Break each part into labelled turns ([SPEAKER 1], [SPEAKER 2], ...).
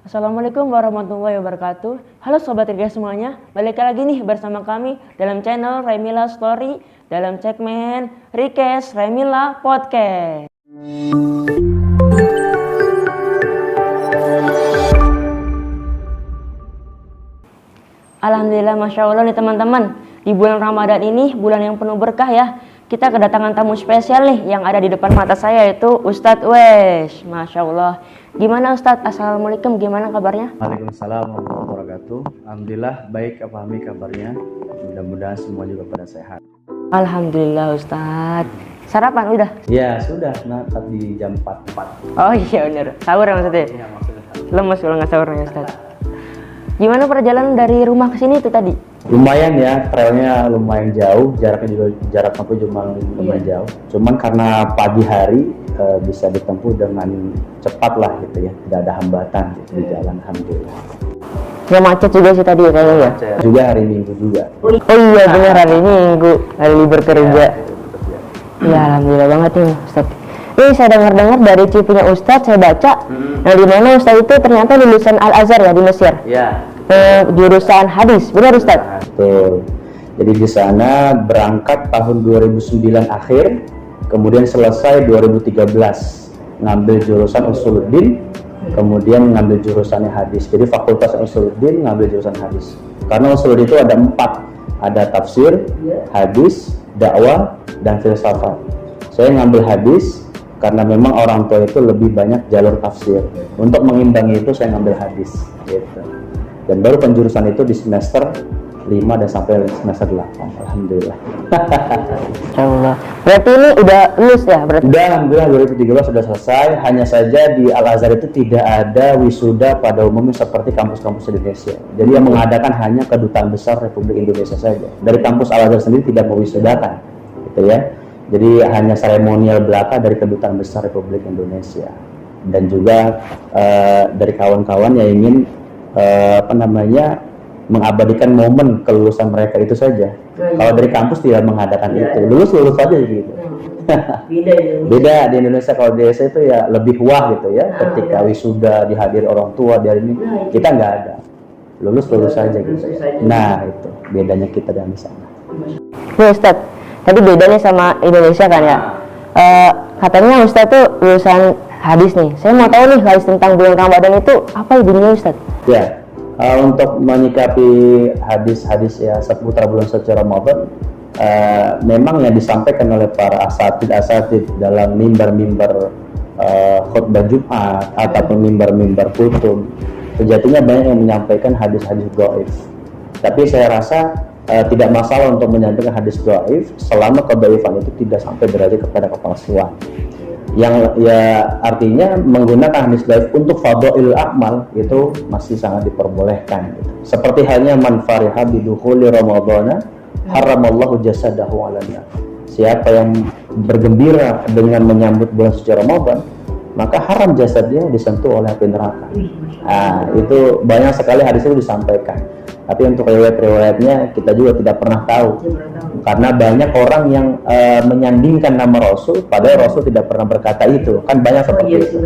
[SPEAKER 1] Assalamualaikum warahmatullahi wabarakatuh. Halo Sobat Ridha semuanya, balik lagi nih bersama kami dalam channel Remila Story dalam segmen Request Remila Podcast. Alhamdulillah, Masya Allah nih teman-teman, di bulan Ramadan ini bulan yang penuh berkah ya. Kita kedatangan tamu spesial nih yang ada di depan mata saya, yaitu Ustadz Wesh. Masya Allah. Gimana Ustadz? Assalamualaikum, gimana kabarnya?
[SPEAKER 2] Waalaikumsalam warahmatullahi wabarakatuh. Alhamdulillah baik, apa kabarnya? Mudah-mudahan semua juga pada sehat.
[SPEAKER 1] Alhamdulillah Ustadz. Sarapan udah?
[SPEAKER 2] Ya sudah, tadi jam 4.
[SPEAKER 1] Oh iya bener, sahur ya maksudnya?
[SPEAKER 2] Iya maksudnya.
[SPEAKER 1] Lemes kalau nggak sahurnya Ustadz. Gimana perjalanan dari rumah ke sini itu tadi?
[SPEAKER 2] Lumayan ya, trailnya lumayan jauh, jarak tempuh cuma lumayan jauh. Cuman karena pagi hari bisa ditempuh dengan cepat lah gitu ya, tidak ada hambatan gitu di jalan, alhamdulillah.
[SPEAKER 1] Nggak macet juga sih tadi kayaknya ya?
[SPEAKER 2] Juga hari Minggu juga.
[SPEAKER 1] Oh iya bener, hari Minggu, hari libur kerja. Ya alhamdulillah banget nih Ustadz. Ini saya dengar-dengar dari punya Ustadz, saya baca, nah di mana Ustadz itu ternyata lulusan Al-Azhar ya di Mesir.
[SPEAKER 2] Ya.
[SPEAKER 1] Jurusan hadis, benar Ustadz?
[SPEAKER 2] Betul. Jadi di sana berangkat tahun 2009 akhir, kemudian selesai 2013 ngambil jurusan Usuluddin, kemudian ngambil jurusannya hadis. Jadi fakultas Usuluddin ngambil jurusan hadis. Karena Usuluddin itu ada 4, ada tafsir, hadis, dakwah, dan filsafat. Saya ngambil hadis karena memang orang tua itu lebih banyak jalur tafsir. Untuk mengimbangi itu saya ngambil hadis, gitu. Dan baru penjurusan itu di semester 5 dan sampai semester 8. Alhamdulillah.
[SPEAKER 1] Allah. Berarti ini udah lulus ya? Berarti?
[SPEAKER 2] Udah, alhamdulillah 2013 sudah selesai. Hanya saja di Al-Azhar itu tidak ada wisuda pada umumnya seperti kampus-kampus Indonesia. Jadi yang mengadakan hanya Kedutaan Besar Republik Indonesia saja. Dari kampus Al-Azhar sendiri tidak mewisudakan, gitu ya. Jadi hanya seremonial belaka dari Kedutaan Besar Republik Indonesia. Dan juga dari kawan-kawan yang ingin mengabadikan momen kelulusan mereka itu saja. Kalau dari kampus tidak mengadakan itu, lulus aja gitu. Beda di Indonesia. Kalau di Indonesia itu ya lebih wah gitu ya, ketika wisuda dihadiri orang tua, dari ini kita nggak ada, lulus saja gitu. Nah itu bedanya kita dan di sana.
[SPEAKER 1] Nih Ustadz, tadi bedanya sama Indonesia kan ya? Katanya Ustadz tuh lulusan hadis nih. Saya mau tahu nih hadis tentang bulan Ramadan itu apa ibunya Ustadz?
[SPEAKER 2] Ya, untuk menyikapi hadis-hadis ya seputar bulan suci Ramadan, memang yang disampaikan oleh para asatid dalam mimbar-mimbar khutbah Jumat ataupun mimbar-mimbar kutub, sejatinya banyak yang menyampaikan hadis-hadis dhaif. Tapi saya rasa tidak masalah untuk menyampaikan hadis dhaif selama kedhaifan itu tidak sampai berada kepada kepalsuan. Yang ya artinya menggunakan hadis dhaif untuk fadhailul a'mal itu masih sangat diperbolehkan gitu. Seperti halnya man fariha bidukhuli ramadhana haramallahu jasadahu 'alan nar. Siapa yang bergembira dengan menyambut bulan suci Ramadan, maka haram jasadnya disentuh oleh api neraka. Nah, itu banyak sekali hadis itu disampaikan. Tapi untuk riwayat-riwayatnya kita juga tidak pernah tahu. Karena banyak orang yang menyandingkan nama Rasul, padahal Rasul tidak pernah berkata itu. Kan banyak seperti itu.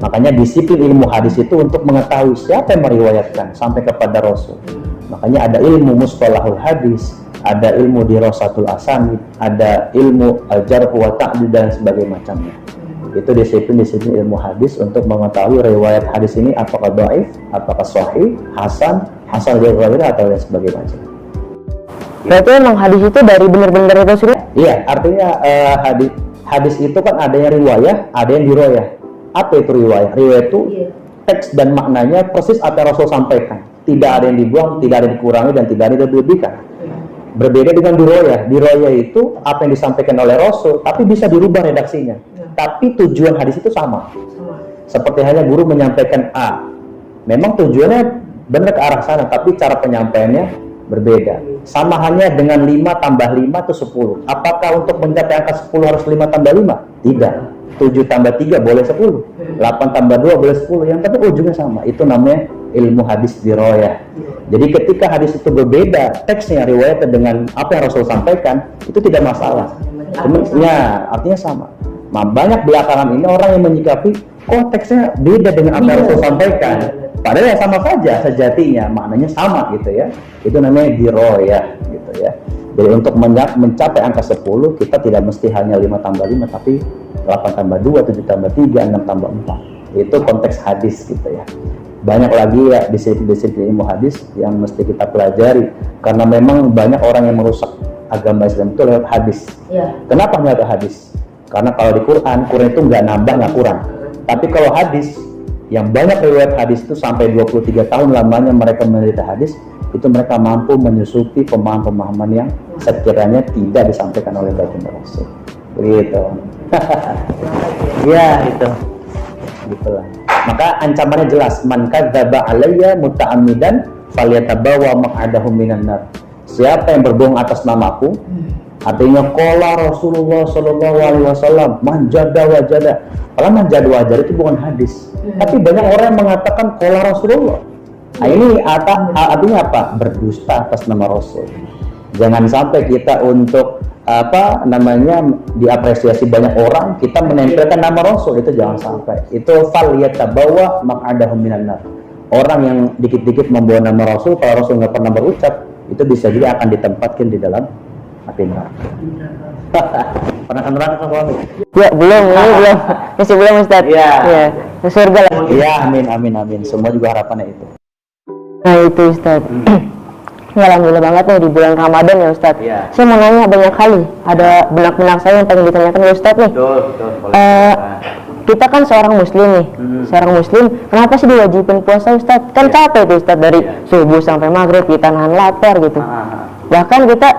[SPEAKER 2] Makanya disiplin ilmu hadis itu untuk mengetahui siapa yang meriwayatkan sampai kepada Rasul. Makanya ada ilmu mustalahul hadis, ada ilmu dirasatul asanid, ada ilmu al-jarh wa ta'dil dan sebagainya macamnya. Itu disiplin ilmu hadis untuk mengetahui riwayat hadis ini apakah dhaif, apakah sahih, hasan jawabannya atau lain sebagainya macam.
[SPEAKER 1] Berarti emang hadis itu dari benar-benar Rasul?
[SPEAKER 2] Iya, artinya hadis itu kan ada yang riwayah, ada yang diroyah. Apa itu riwayah? Riwayah itu teks dan maknanya persis apa yang Rasul sampaikan. Tidak ada yang dibuang, tidak ada yang dikurangi, dan tidak ada yang dilebihkan. Berbeda dengan diroyah. Diroyah itu apa yang disampaikan oleh Rasul, tapi bisa dirubah redaksinya. Tapi tujuan hadis itu sama. Seperti halnya guru menyampaikan A. Memang tujuannya benar ke arah sana, tapi cara penyampaiannya berbeda. Sama halnya dengan 5 tambah 5 itu 10. Apakah untuk mencapai angka 10 harus 5 tambah 5? Tidak. 7 tambah 3 boleh 10. 8 tambah 2 boleh 10. Yang penting ujungnya sama. Itu namanya ilmu hadis diroyah. Jadi ketika hadis itu berbeda, teksnya riwayatnya dengan apa yang Rasul sampaikan, itu tidak masalah. Artinya sama. Nah, banyak belakangan ini orang yang menyikapi kok teksnya beda dengan apa yang Rasul sampaikan. Padahal ya sama saja sejatinya, maknanya sama gitu ya. Itu namanya diroyah gitu ya. Jadi untuk mencapai angka 10, kita tidak mesti hanya 5 tambah 5, tapi 8 tambah 2, 7 tambah 3, 6 tambah 4. Itu konteks hadis gitu ya. Banyak lagi ya disiplin ilmu hadis yang mesti kita pelajari. Karena memang banyak orang yang merusak agama Islam itu lewat hadis. Kenapa lewat hadis? Karena kalau di Quran itu nggak nambah, nggak kurang. Tapi kalau hadis, yang banyak riwayat hadis itu sampai 23 tahun lamanya mereka meneliti hadis, itu mereka mampu menyusupi pemahaman-pemahaman yang sekiranya tidak disampaikan oleh baginda Rasul. Begitu. Ya, itu. Gitulah. Maka ancamannya jelas, man kadzdzaba alayya muta'ammidan falyatabawa maq'adahu minan nar. Siapa yang berbohong atas namaku, artinya qala Rasulullah sallallahu alaihi wasallam, man jada wajada. Kalau man jada wajada itu bukan hadis. Tapi banyak orang yang mengatakan qala Rasulullah. Nah, ini artinya apa? Berdusta atas nama Rasul. Jangan sampai kita untuk diapresiasi banyak orang, kita menempelkan nama Rasul, itu jangan sampai. Itu falyatabawa maq'adahu minan nar. Orang yang dikit-dikit membawa nama Rasul, kalau Rasul nggak pernah berucap, itu bisa juga akan ditempatkan di dalam api neraka. Pernah ke neraka Pak?
[SPEAKER 1] Ya, belum. Masih belum Ustaz.
[SPEAKER 2] Iya.
[SPEAKER 1] Ya, ke surga lah.
[SPEAKER 2] Iya, amin. Semua juga harapannya itu.
[SPEAKER 1] Nah, itu Ustaz. Ya, alhamdulillah banget nih di bulan Ramadan ya Ustaz.
[SPEAKER 2] Iya.
[SPEAKER 1] Saya mau nanya banyak kali. Ada benak-benak saya yang pengen ditanyakan ya Ustaz nih.
[SPEAKER 2] Betul.
[SPEAKER 1] Kita kan seorang muslim nih. Seorang muslim, kenapa sih diwajibin puasa Ustaz? Kan capek tuh Ustaz dari subuh sampai maghrib kita nahan lapar gitu. Bahkan kita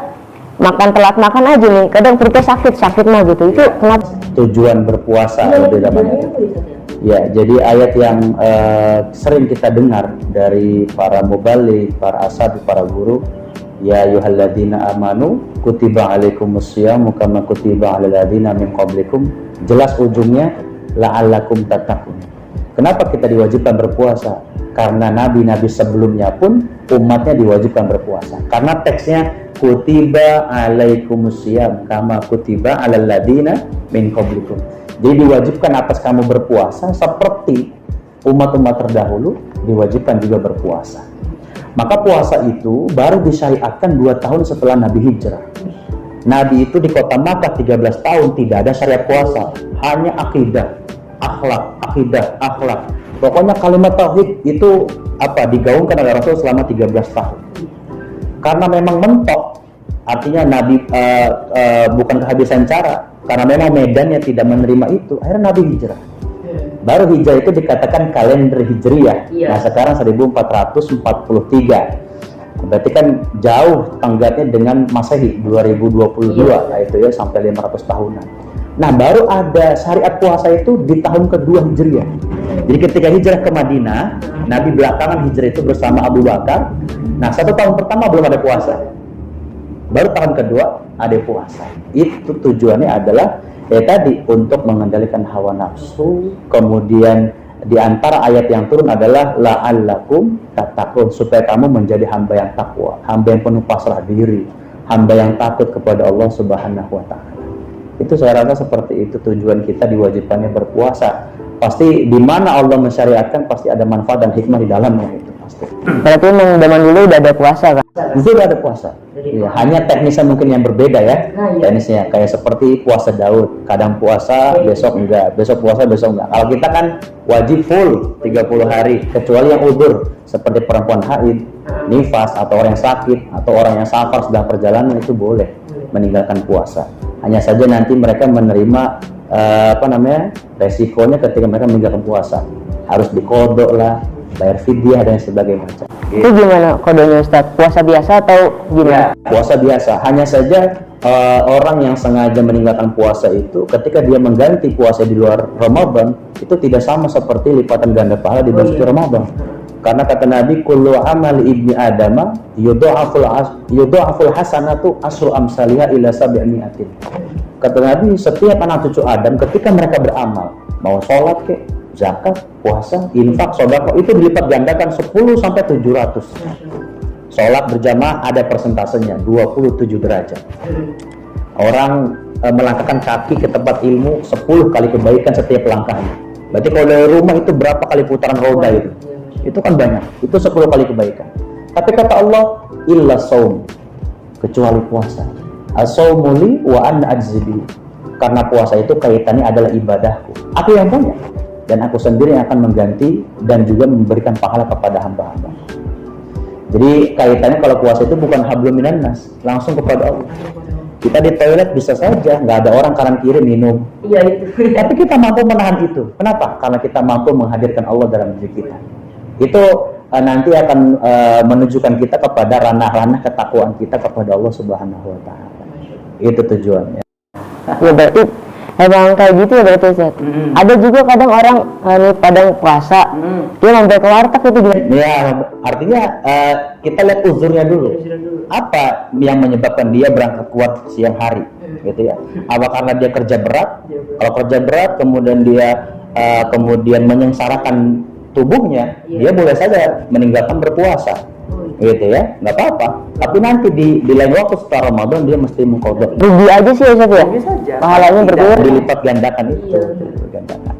[SPEAKER 1] makan telat makan aja nih. Kadang perutnya sakit mah gitu. Itu kenapa?
[SPEAKER 2] Tujuan berpuasa lebih namanya. Ya, jadi ayat yang sering kita dengar dari para mubaligh, para ashabi, para guru, ya ayyuhalladzina amanu kutiba alaikumusyamu kama kutiba alal ladzina min qablikum. Jelas ujungnya la'allakum tattaqun. Kenapa kita diwajibkan berpuasa? Karena nabi-nabi sebelumnya pun umatnya diwajibkan berpuasa. Karena teksnya kutiba alaikumusyamu kama kutiba alal ladzina min qablikum. Jadi diwajibkan atas kamu berpuasa seperti umat-umat terdahulu diwajibkan juga berpuasa. Maka puasa itu baru disyariatkan 2 tahun setelah Nabi hijrah. Nabi itu di kota Makkah 13 tahun tidak ada syariat puasa, hanya akidah, akhlak. Pokoknya kalimat tauhid itu digaungkan oleh Rasul selama 13 tahun. Karena memang mentok, artinya Nabi bukan kehabisan cara. Karena memang medannya tidak menerima itu, akhirnya Nabi hijrah. Baru hijrah itu dikatakan kalender hijriyah. Nah sekarang 1443. Berarti kan jauh tenggatnya dengan Masehi 2022, nah itu ya sampai 500 tahunan. Nah baru ada syariat puasa itu di tahun kedua hijriyah. Jadi ketika hijrah ke Madinah, Nabi belakangan hijrah itu bersama Abu Bakar. Nah 1 tahun pertama belum ada puasa. Baru tahun kedua ada puasa. Itu tujuannya adalah tadi untuk mengendalikan hawa nafsu. Kemudian di antara ayat yang turun adalah la'allakum tattaqun, supaya kamu menjadi hamba yang takwa, hamba yang penuh pasrah diri, hamba yang takut kepada Allah Subhanahu wa taala. Itu saya rasa seperti itu tujuan kita diwajibkannya berpuasa. Pasti di mana Allah mensyariatkan pasti ada manfaat dan hikmah di dalamnya itu pasti.
[SPEAKER 1] Berarti memang zaman dulu udah ada puasa kan?
[SPEAKER 2] Sudah ada puasa. Ya, hanya teknisnya mungkin yang berbeda ya. Teknisnya kayak seperti puasa Daud, kadang puasa besok enggak, besok puasa besok enggak. Kalau kita kan wajib full 30 hari, kecuali yang udzur seperti perempuan haid, nifas, atau orang yang sakit, atau orang yang safar sedang perjalanan itu boleh meninggalkan puasa. Hanya saja nanti mereka menerima resikonya ketika mereka meninggalkan puasa. Harus dikodok lah, bayar fidyah dan sebagainya macam.
[SPEAKER 1] Itu gimana kodenya Ustaz? Puasa biasa atau gimana?
[SPEAKER 2] Puasa biasa. Hanya saja orang yang sengaja meninggalkan puasa itu ketika dia mengganti puasa di luar Ramadan itu tidak sama seperti lipatan ganda pahala di bulan Ramadan. Karena kata Nabi, kullu amali ibni adama yudha'aful hasanatu asru amsalihha ila sab'imi'atin. Kata Nabi, setiap anak cucu Adam ketika mereka beramal, mau sholat ke, zakat, puasa, infak, sedekah, itu dilipat gandakan 10 sampai 700. Sholat berjamaah ada persentasenya 27 derajat. Orang melangkahkan kaki ke tempat ilmu 10 kali kebaikan setiap langkahnya. Berarti kalau dari rumah itu berapa kali putaran roda itu? Itu kan banyak. Itu 10 kali kebaikan. Tapi kata Allah, illa saum, kecuali puasa. As-saumu li wa ana ajzibi. Karena puasa itu kaitannya adalah ibadahku. Aku yang banyak dan aku sendiri yang akan mengganti dan juga memberikan pahala kepada hamba-hamba. Jadi kaitannya kalau puasa itu bukan hablum minan nas, langsung kepada Allah. Kita di toilet bisa saja, nggak ada orang kanan kiri minum.
[SPEAKER 1] Iya itu.
[SPEAKER 2] Tapi kita mampu menahan itu. Kenapa? Karena kita mampu menghadirkan Allah dalam diri kita. Itu nanti akan menunjukkan kita kepada ranah-ranah ketakwaan kita kepada Allah Subhanahu Wa Taala. Itu tujuannya.
[SPEAKER 1] Ya berarti emang kayak gitu ya berarti Ustaz. Ada juga kadang orang nih padang puasa, dia mampir ke warteg itu dia.
[SPEAKER 2] Ya, artinya kita lihat uzurnya dulu. Apa yang menyebabkan dia berangkat kuat siang hari, gitu ya? Apa karena dia kerja berat? Kalau kerja berat, kemudian dia kemudian menyengsarakan tubuhnya, dia boleh saja meninggalkan berpuasa, gitu ya, nggak apa-apa. Tapi nanti di lain waktu setelah Ramadan dia mesti mengkodok.
[SPEAKER 1] Rugi aja sih ya Ustaz ya.
[SPEAKER 2] Rugi saja.
[SPEAKER 1] Pahalanya berkurang.
[SPEAKER 2] Dilipat gandakan itu. Gandakan.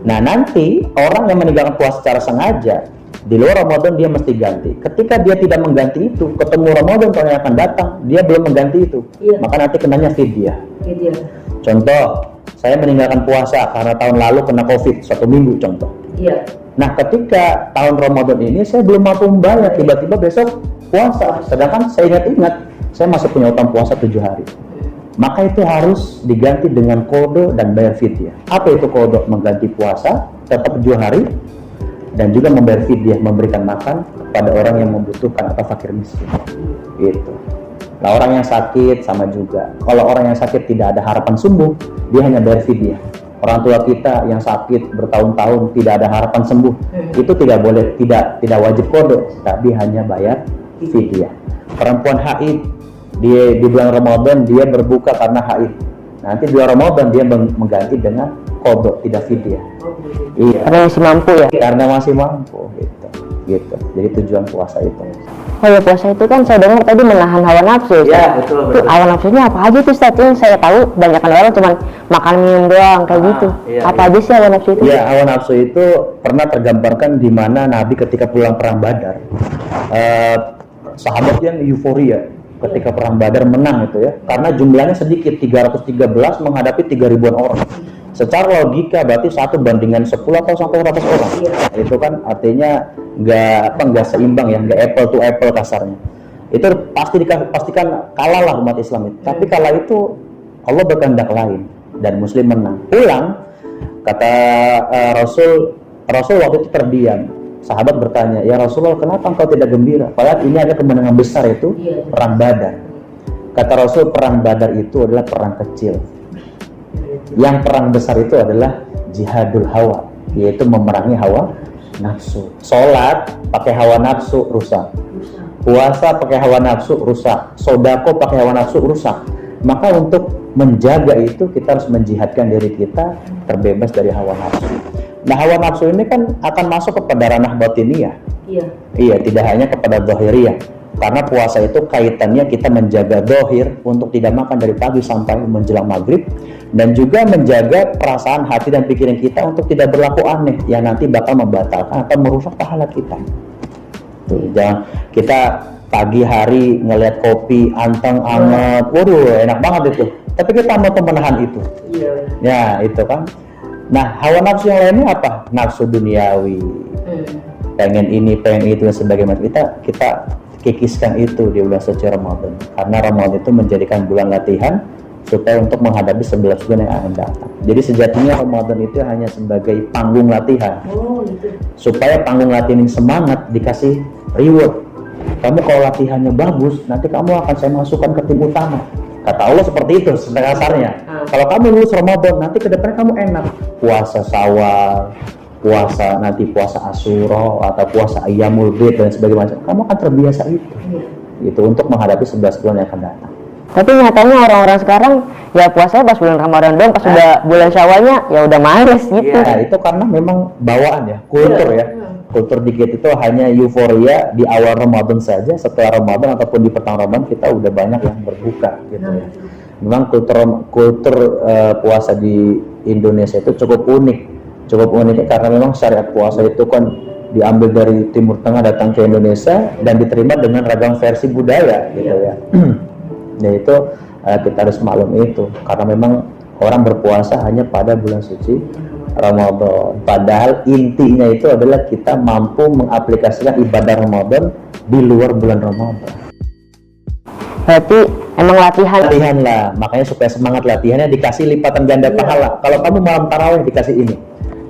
[SPEAKER 2] Nah nanti orang yang meninggalkan puasa secara sengaja di luar Ramadan dia mesti ganti. Ketika dia tidak mengganti itu, ketemu Ramadan tahun yang akan datang, dia belum mengganti itu, maka nanti kenanya fidyah. Contoh, saya meninggalkan puasa karena tahun lalu kena COVID 1 minggu contoh. Nah, ketika tahun Ramadan ini saya belum mampu membayar, tiba-tiba besok puasa, sedangkan saya ingat-ingat saya masih punya utang puasa 7 hari. Maka itu harus diganti dengan qada dan bayar fidyah. Apa itu qada? Mengganti puasa tetap 7 hari dan juga membayar fidyah, memberikan makan kepada orang yang membutuhkan atau fakir miskin. Gitu. Nah, orang yang sakit sama juga. Kalau orang yang sakit tidak ada harapan sembuh, dia hanya bayar fidyah. Orang tua kita yang sakit bertahun-tahun tidak ada harapan sembuh, itu tidak boleh, tidak wajib qada, tapi hanya bayar fidyah. Perempuan haid di bulan Ramadan dia berbuka karena haid. Nanti di bulan Ramadan dia mengganti dengan qada, tidak fidyah. Iya.
[SPEAKER 1] Karena masih mampu ya.
[SPEAKER 2] Karena masih mampu gitu. Jadi tujuan puasa itu.
[SPEAKER 1] Oh ya, puasa itu kan saya dengar tadi menahan hawa nafsu.
[SPEAKER 2] Ya, betul.
[SPEAKER 1] Itu hawa nafsunya apa aja tuh Ustaz? Yang saya tahu banyakan orang cuma makan minum doang kayak gitu.
[SPEAKER 2] Iya,
[SPEAKER 1] apa aja sih hawa nafsu itu?
[SPEAKER 2] Ya, hawa nafsu itu pernah tergambarkan di mana Nabi ketika pulang perang Badar, sahabat yang euforia ketika perang Badar menang itu ya, karena jumlahnya sedikit, 313 menghadapi 3.000-an orang. Secara logika berarti 1 bandingan 10 atau sampai 100 orang. Itu kan artinya nggak seimbang ya, nggak apple to apple kasarnya. Itu pasti pastikan kalah lah umat Islam itu. Tapi kala itu Allah berkehendak lain dan Muslim menang. Pulang kata Rasul waktu itu terdiam. Sahabat bertanya, ya Rasulullah, kenapa engkau tidak gembira? Padahal ini ada kemenangan besar, itu perang Badar. Kata Rasul, perang Badar itu adalah perang kecil. Yang perang besar itu adalah jihadul hawa, yaitu memerangi hawa nafsu. Sholat pakai hawa nafsu rusak, puasa pakai hawa nafsu rusak, sodako pakai hawa nafsu rusak. Maka untuk menjaga itu kita harus menjihadkan diri kita terbebas dari hawa nafsu. Nah, hawa nafsu ini kan akan masuk kepada ranah batiniyah. Iya, tidak hanya kepada zahiriyah. Karena puasa itu kaitannya kita menjaga zahir untuk tidak makan dari pagi sampai menjelang maghrib, dan juga menjaga perasaan hati dan pikiran kita untuk tidak berlaku aneh yang nanti bakal membatalkan atau merusak pahala kita. Tuh, jangan kita pagi hari ngelihat kopi anteng anget, waduh enak banget itu. Tapi kita mau menahan itu. Ya, itu kan. Nah, hawa nafsu yang lainnya apa? Nafsu duniawi. Pengen ini, pengen itu dan sebagainya. Kita kikiskan itu di bulan suci Ramadan. Karena Ramadan itu menjadikan bulan latihan supaya untuk menghadapi 11 bulan yang akan datang. Jadi sejatinya Ramadan itu hanya sebagai panggung latihan. Supaya panggung latihan ini semangat, dikasih reward. Kamu kalau latihannya bagus, nanti kamu akan saya masukkan ke tim utama. Kata Allah seperti itu kasarnya. Kalau kamu lulus Ramadan, nanti ke depan kamu enak. Puasa Syawal, puasa Asyura atau puasa Ayyamul Bid dan sebagainya. Kamu akan terbiasa itu. Itu untuk menghadapi 11 bulan yang akan datang.
[SPEAKER 1] Tapi nyatanya orang-orang sekarang ya puasanya pas bulan Ramadan doang, pas udah bulan Syawalnya ya udah males gitu.
[SPEAKER 2] Ya, itu karena memang bawaan ya, kultur ya. Kultur dikit itu hanya euforia di awal Ramadan saja, setelah Ramadan ataupun di petang Ramadan kita udah banyak yang berbuka gitu ya. Memang kultur puasa di Indonesia itu cukup unik. cukup unik karena memang syariat puasa itu kan diambil dari Timur Tengah datang ke Indonesia dan diterima dengan ragam versi budaya gitu ya. Ya itu kita harus maklum itu karena memang orang berpuasa hanya pada bulan suci Ramadan. Padahal intinya itu adalah kita mampu mengaplikasikan ibadah Ramadan di luar bulan Ramadan.
[SPEAKER 1] Berarti emang latihan
[SPEAKER 2] Lah, makanya supaya semangat latihannya dikasih lipatan ganda pahala. Kalau kamu malam tarawih dikasih ini,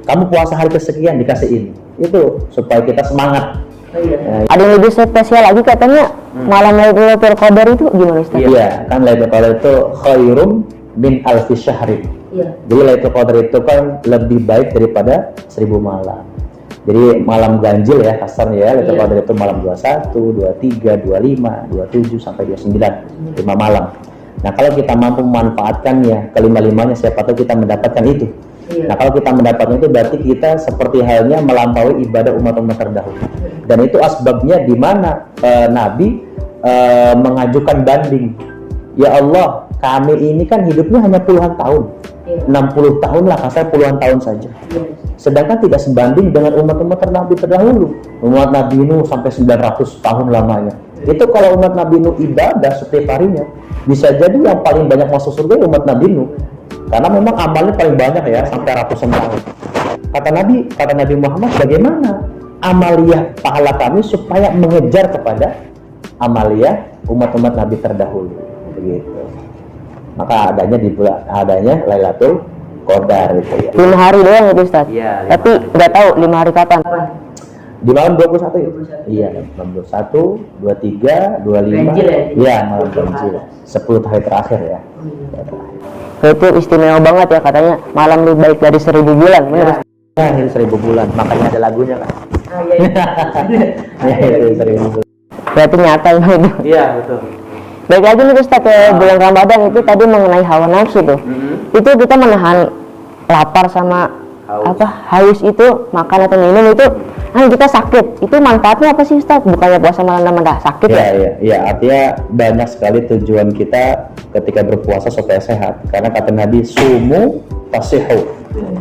[SPEAKER 2] kamu puasa hari kesekian dikasih ini, itu supaya kita semangat.
[SPEAKER 1] Ada yang lebih spesial lagi katanya malam Lailatul Qadar itu gimana Ustaz?
[SPEAKER 2] Iya, kan Lailatul Qadar itu khairum min alfi syahrin. Jadi Lailatul Qadar itu kan lebih baik daripada 1000 malam. Jadi malam ganjil ya kasarnya ya, Lailatul Qadar itu malam 21, 23, 25, 27 sampai 29, 5 malam. Nah, kalau kita mampu memanfaatkannya kelima-limanya, siapa tahu kita mendapatkan itu. Nah, kalau kita mendapatkan itu berarti kita seperti halnya melampaui ibadah umat-umat terdahulu. Dan itu asbabnya di mana Nabi mengajukan banding. Ya Allah, kami ini kan hidupnya hanya puluhan tahun. 60 tahun lah, kasar puluhan tahun saja. Sedangkan tidak sebanding dengan umat-umat Nabi terdahulu. Umat Nabi Nuh sampai 900 tahun lamanya. Itu kalau umat Nabi Nuh ibadah setiap harinya, bisa jadi yang paling banyak masuk surga ya umat Nabi Nuh. Karena memang amalnya paling banyak ya, sampai ratusan tahun. Kata Nabi Muhammad, bagaimana amaliyah pahala kami supaya mengejar kepada amaliyah umat-umat Nabi terdahulu. Begitu. Maka adanya Lailatul Qadar itu ya.
[SPEAKER 1] 5 hari doang itu Ustaz.
[SPEAKER 2] Iya,
[SPEAKER 1] Tapi nggak tahu 5 hari kapan.
[SPEAKER 2] Di malam 21 ya? Iya, malam 21, 23, 25. Iya, malam ganjil. 10 hari terakhir ya.
[SPEAKER 1] Itu istimewa banget ya katanya malam lebih baik dari 1000 bulan. Benar.
[SPEAKER 2] Nah, ini 1000 bulan, makanya ada lagunya kan. Iya, itu 1000 bulan.
[SPEAKER 1] Berarti nyata itu.
[SPEAKER 2] Iya, betul.
[SPEAKER 1] Baik lagi nih Ustaz ke bulan Ramadan itu tadi mengenai hawa nafsu tuh. Itu kita menahan lapar sama haus itu makan atau minum itu kan kita sakit. Itu manfaatnya apa sih Ustaz? Bukannya puasa malah nambah sakit ya?
[SPEAKER 2] Iya, artinya banyak sekali tujuan kita ketika berpuasa supaya sehat. Karena kata Nabi, sumu tasihu.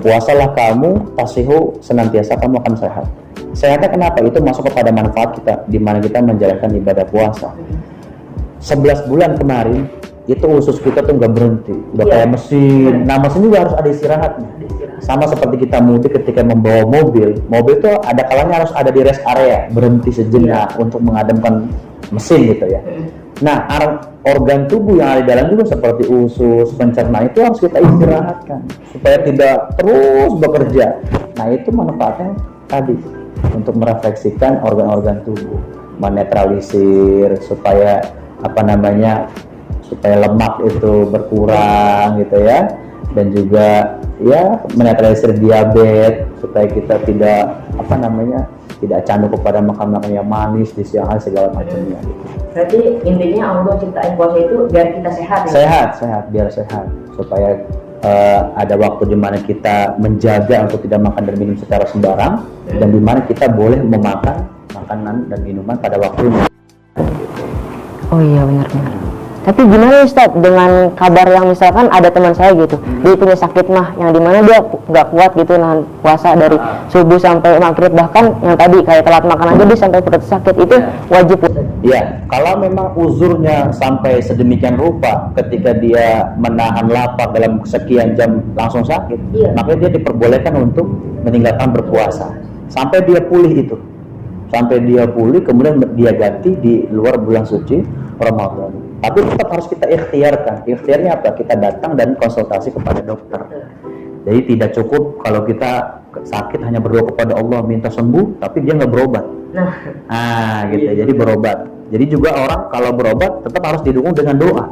[SPEAKER 2] Puasalah kamu, tasihu, senantiasa kamu akan sehat. Sehatnya kenapa? Itu masuk kepada manfaat kita di mana kita menjalankan ibadah puasa. 11 bulan kemarin itu usus kita tuh nggak berhenti, udah kayak mesin. Nah, mesin juga harus ada istirahatnya. Sama seperti kita mudik ketika membawa mobil itu ada kalanya harus ada di rest area, berhenti sejenak untuk mengademkan mesin gitu ya. Nah, organ tubuh yang ada di dalam juga seperti usus, pencernaan itu harus kita istirahatkan supaya tidak terus bekerja. Nah, itu manfaatnya tadi untuk merefleksikan organ-organ tubuh, menetralisir supaya supaya lemak itu berkurang gitu ya, dan juga ya menetralisir diabetes supaya kita tidak tidak candu kepada makan-makan yang manis di siang hari segala macamnya.
[SPEAKER 1] Berarti intinya Allah ciptain puasa itu biar kita sehat ya?
[SPEAKER 2] Sehat, biar sehat supaya ada waktu di mana kita menjaga untuk tidak makan dan minum secara sembarang, dan di mana kita boleh memakan makanan dan minuman pada waktunya.
[SPEAKER 1] Oh iya benar-benar. Tapi gimana Ustaz dengan kabar yang misalkan ada teman saya gitu, dia punya sakit mah yang dimana dia nggak kuat gitu nahan puasa dari subuh sampai maghrib, bahkan yang tadi kayak telat makan aja dia sampai perut sakit, itu wajib?
[SPEAKER 2] Ya, kalau memang uzurnya sampai sedemikian rupa ketika dia menahan lapar dalam sekian jam langsung sakit, maka dia diperbolehkan untuk meninggalkan berpuasa sampai dia pulih itu. Sampai dia pulih, kemudian dia ganti di luar bulan suci Ramadan. Tapi tetap harus kita ikhtiarkan. Ikhtiarnya apa? Kita datang dan konsultasi kepada dokter. Jadi tidak cukup kalau kita sakit hanya berdoa kepada Allah minta sembuh, tapi dia nggak berobat. Gitu. Jadi berobat. Jadi juga orang kalau berobat tetap harus didukung dengan doa.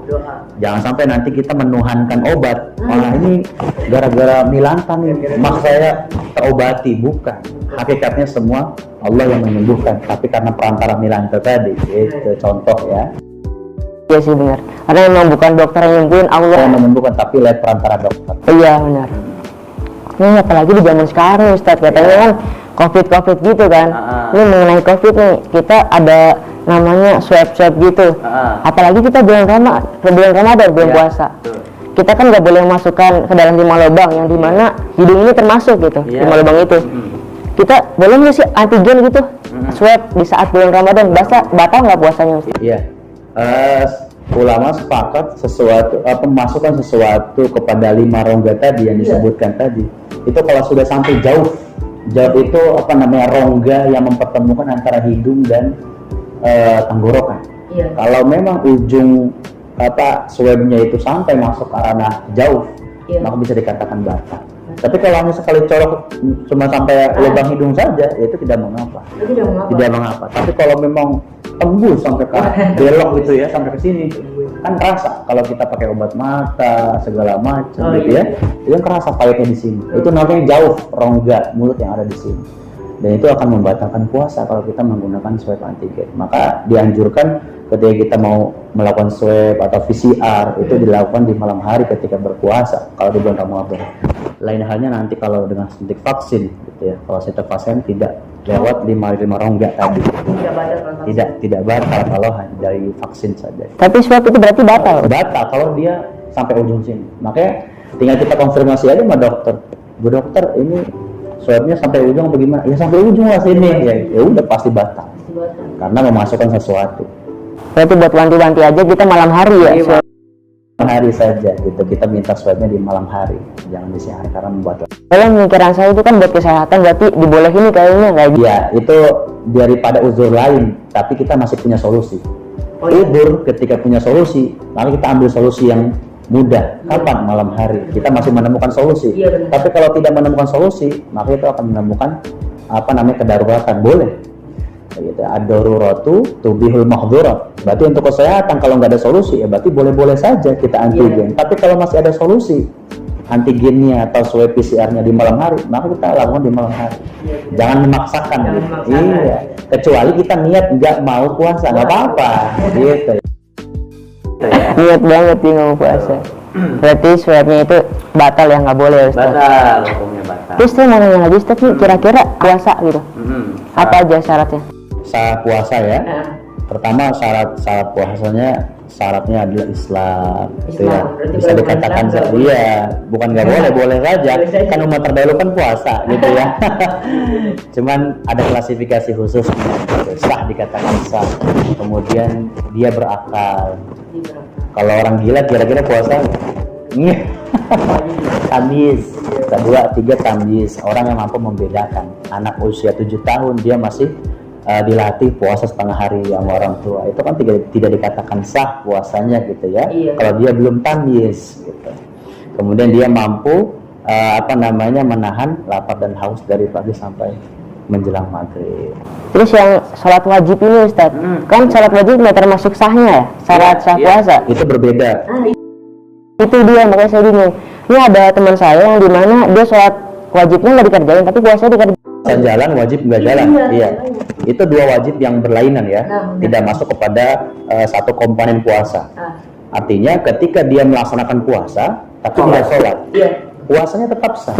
[SPEAKER 2] Jangan sampai nanti kita menuhankan obat. Ini gara-gara Milanta nih, mak saya terobati. Bukan. Hakikatnya semua Allah yang menyembuhkan, tapi karena perantara Milanta tadi, itu contoh ya.
[SPEAKER 1] Iya sih benar. Karena memang bukan dokter yang menyembuhkan, Allah
[SPEAKER 2] yang menyembuhkan, tapi lewat perantara dokter.
[SPEAKER 1] Iya benar. Ini apalagi di zaman sekarang Ustaz, katanya kan COVID gitu kan. Ini mengenai COVID nih, kita ada namanya swab gitu. Apalagi kita bulan Ramadan, bulan puasa. kita kan nggak boleh masukkan ke dalam 5 lubang yang dimana hidung ini termasuk gitu, 5 lubang itu. Kita boleh nggak sih antigen gitu, swab di saat bulan Ramadan, batal nggak puasanya Ustaz?
[SPEAKER 2] Iya. Ulama sepakat memasukkan sesuatu kepada 5 rongga tadi yang disebutkan tadi. Itu kalau sudah sampai jauh itu rongga yang mempertemukan antara hidung dan tenggorokan. Kalau memang ujung swabnya itu sampai masuk ke ranah jauh, maka bisa dikatakan batal. Tapi kalau hanya sekali colok cuma sampai lubang hidung saja, itu tidak mengapa. Tidak mengapa. Tapi kalau memang tembus sampai ke belok gitu ya, sampai ke sini, kan kerasa. Kalau kita pakai obat mata segala macam gitu ya, itu kerasa pahitnya di sini. Itu namanya jauh rongga mulut yang ada di sini. Dan itu akan membatalkan puasa kalau kita menggunakan swab antigen. Maka dianjurkan ketika kita mau melakukan swab atau PCR itu dilakukan di malam hari ketika berpuasa kalau di bulan Ramadan. Lain halnya nanti kalau dengan suntik vaksin gitu ya. Kalau suntik vaksin tidak lewat 5 rongga tadi. Tidak batal kalau hanya dari vaksin saja.
[SPEAKER 1] Tapi swab itu berarti batal?
[SPEAKER 2] Batal kalau dia sampai ujung sini. Makanya tinggal kita konfirmasi aja sama dokter. Bu dokter, ini swabnya sampai ujung bagaimana? Ya sampai ujung lah sini. Ya udah pasti batal. Karena memasukkan sesuatu.
[SPEAKER 1] Berarti buat wanti-wanti aja kita malam hari ya?
[SPEAKER 2] Malam hari saja gitu. Kita minta swabnya di malam hari. Jangan di siang hari karena membatalkan.
[SPEAKER 1] Kalau pemikiran saya itu kan buat kesehatan, berarti dibolehin nih kayaknya kayak gitu.
[SPEAKER 2] Ya, itu daripada uzur lain, tapi kita masih punya solusi. Uzur ketika punya solusi, lalu kita ambil solusi yang mudah. Kapan? Malam hari. Kita masih menemukan solusi. Tapi kalau tidak menemukan solusi, maka itu akan menemukan kedaruratan. Boleh. Gitu. Ad-daruratu tubihul mahdhurat. Berarti untuk kesehatan kalau nggak ada solusi ya berarti boleh-boleh saja kita antigen. Tapi kalau masih ada solusi antigennya atau swab PCR-nya di malam hari, maka kita lakukan di malam hari. Jangan memaksakan. Iya. Kecuali kita niat nggak mau puasa, nggak apa-apa. Gitu.
[SPEAKER 1] Niat banget nih nggak mau puasa. Berarti swabnya itu batal ya, nggak boleh Ustaz?
[SPEAKER 2] Batal, hukumnya batal.
[SPEAKER 1] Terus saya mau nanya lagi Ustaz, kira-kira puasa gitu, apa aja syaratnya?
[SPEAKER 2] Syarat puasa ya. Pertama syarat syaratnya adalah Islam. Itu ya. Bisa dikatakan bukan nggak boleh saja. Kan umat terdahulu kan puasa gitu ya. Cuman ada klasifikasi khusus. Sah dikatakan sah. Kemudian dia berakal. Kalau orang gila kira-kira puasa tamyiz. Kedua, 3 tamyiz. Orang yang mampu membedakan. Anak usia 7 tahun dia masih dilatih puasa setengah hari sama orang tua. Itu kan tidak dikatakan sah puasanya gitu ya. Kalau dia belum tamyiz gitu. Kemudian dia mampu menahan lapar dan haus dari pagi sampai menjelang maghrib.
[SPEAKER 1] Terus yang sholat wajib ini Ustaz, kan sholat wajib nggak termasuk sahnya ya? Syarat sah puasa?
[SPEAKER 2] Itu berbeda.
[SPEAKER 1] Itu dia, makanya saya bingung. Ini ada teman saya yang dimana dia sholat wajibnya nggak dikerjain, tapi puasanya dikerjain.
[SPEAKER 2] Jalan wajib nggak jalan, iya. Itu 2 wajib yang berlainan ya, tidak masuk kepada satu komponen puasa. Artinya ketika dia melaksanakan puasa, tapi tidak sholat, puasanya tetap sah.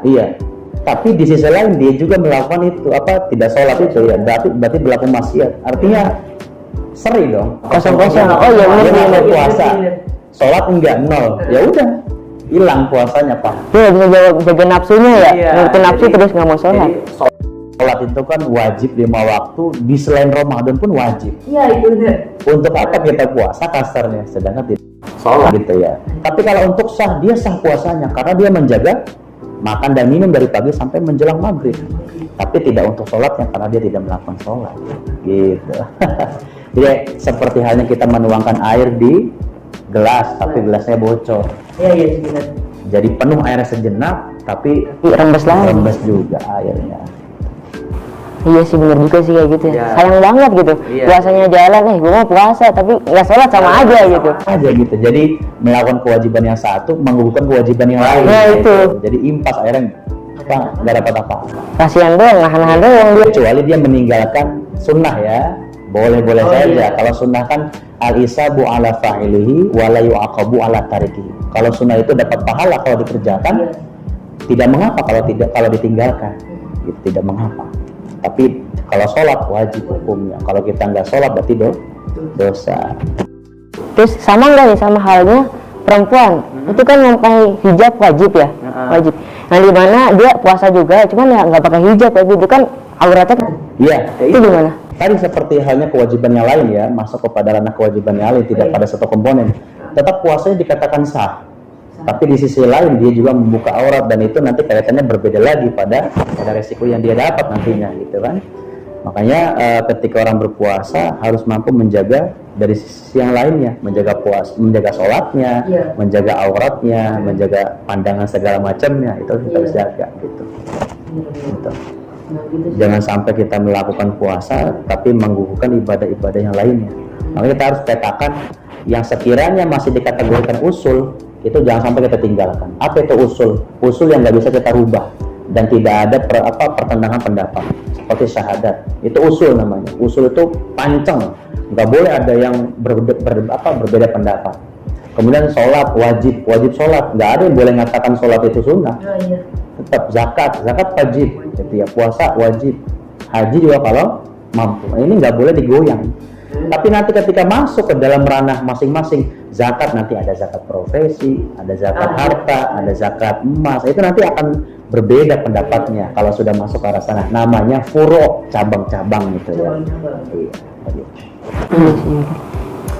[SPEAKER 2] Iya. Tapi di sisi lain dia juga melakukan itu tidak sholat itu ya, berarti berlaku maksiat. Artinya seri dong.
[SPEAKER 1] Kosong-kosong. Oh iya
[SPEAKER 2] benar. Puasa, sholat enggak 0. Ya udah, hilang puasanya Pak.
[SPEAKER 1] Dia bisa jaga nafsunya ya, nurutin nafsu terus nggak mau sholat.
[SPEAKER 2] Sholat itu kan wajib 5 waktu, di selain Ramadan pun wajib.
[SPEAKER 3] Iya itu benar.
[SPEAKER 2] Untuk apa kita puasa kasarnya, sedangkan tidak sholat gitu ya. Tapi kalau untuk sah, dia sah puasanya karena dia menjaga makan dan minum dari pagi sampai menjelang maghrib. Tapi tidak untuk sholatnya karena dia tidak melakukan sholat. Gitu. Jadi seperti halnya kita menuangkan air di gelas, tapi gelasnya bocor.
[SPEAKER 3] Iya benar.
[SPEAKER 2] Jadi penuh airnya sejenak, tapi rembes juga airnya.
[SPEAKER 1] Iya sih benar juga sih kayak gitu ya. Sayang banget gitu. Puasanya jalan, gue mau puasa tapi nggak sholat sama aja gitu.
[SPEAKER 2] Gitu. Jadi melakukan kewajiban yang satu menggugurkan kewajiban yang lain.
[SPEAKER 1] Nah itu.
[SPEAKER 2] Jadi impas akhirnya nggak dapat apa-apa.
[SPEAKER 1] Kasihan doang, nahan doang dia.
[SPEAKER 2] Kecuali dia meninggalkan sunnah ya, boleh saja. Kalau sunnah kan al-isabu ala fa'ilihi wa la yu'aqabu ala tarikihi. Kalau sunnah itu dapat pahala kalau dikerjakan, tidak mengapa kalau ditinggalkan. Gitu, tidak mengapa. Tapi kalau sholat wajib hukumnya. Kalau kita nggak sholat berarti dosa.
[SPEAKER 1] Terus sama nggak nih sama halnya perempuan itu kan memakai hijab wajib ya, wajib. Nah di mana dia puasa juga, cuman ya nggak pakai hijab ya, itu kan auratnya kan.
[SPEAKER 2] Iya,
[SPEAKER 1] Itu gimana?
[SPEAKER 2] tadi seperti halnya kewajiban yang lain ya, masuk kepada ranah kewajiban yang lain, tidak pada satu komponen. Tetap puasanya dikatakan sah. Tapi di sisi lain dia juga membuka aurat, dan itu nanti kaitannya berbeda lagi pada resiko yang dia dapat nantinya gitu kan. Makanya ketika orang berpuasa harus mampu menjaga dari sisi yang lainnya, menjaga menjaga sholatnya, menjaga auratnya, menjaga pandangan segala macamnya, itu kita harus jaga gitu. Gitu. Jangan sampai kita melakukan puasa tapi menggugurkan ibadah-ibadah yang lainnya. Makanya kita harus petakan yang sekiranya masih dikategorikan usul, itu jangan sampai kita tinggalkan. Apa itu usul? Usul yang nggak bisa kita rubah dan tidak ada pertentangan pendapat, seperti syahadat. Itu usul namanya. Usul itu pancang, nggak boleh ada yang berbeda pendapat. Kemudian sholat wajib sholat, nggak ada yang boleh mengatakan sholat itu sunnah. Tetap zakat wajib, gitu ya. Puasa wajib, haji juga kalau mampu. Ini nggak boleh digoyang. Tapi nanti ketika masuk ke dalam ranah masing-masing, zakat nanti ada zakat profesi, ada zakat harta, ada zakat emas, itu nanti akan berbeda pendapatnya kalau sudah masuk ke arah sana. Namanya furo, cabang-cabang gitu ya.
[SPEAKER 1] Iya sih.